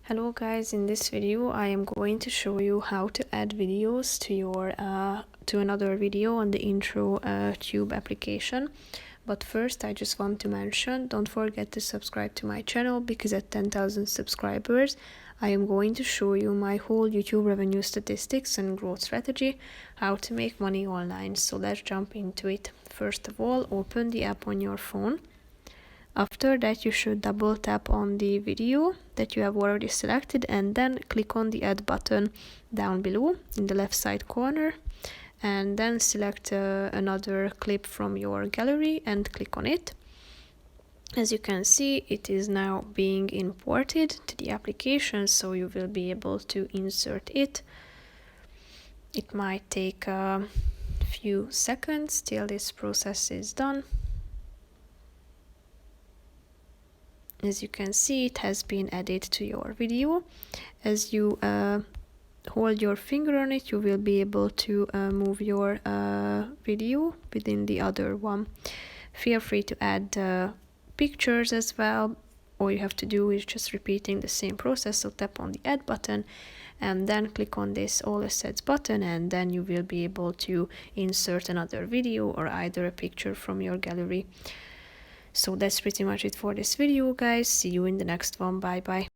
Hello guys, in this video I am going to show you how to add videos to your to another video on the IntroTube application. But first I just want to mention, don't forget to subscribe to my channel, because at 10,000 subscribers I am going to show you my whole YouTube revenue statistics and growth strategy, how to make money online. So let's jump into it. First of all, open the app on your phone. After that, you should double tap on the video that you have already selected and then click on the add button down below in the left side corner, and then select another clip from your gallery and click on it. As you can see, it is now being imported to the application, so you will be able to insert it. It might take a few seconds till this process is done. As you can see, it has been added to your video. As you hold your finger on it, you will be able to move your video within the other one. Feel free to add pictures as well. All you have to do is just repeating the same process. So tap on the add button and then click on this all assets button, and then you will be able to insert another video or either a picture from your gallery. So that's pretty much it for this video, guys. See you in the next one. Bye bye.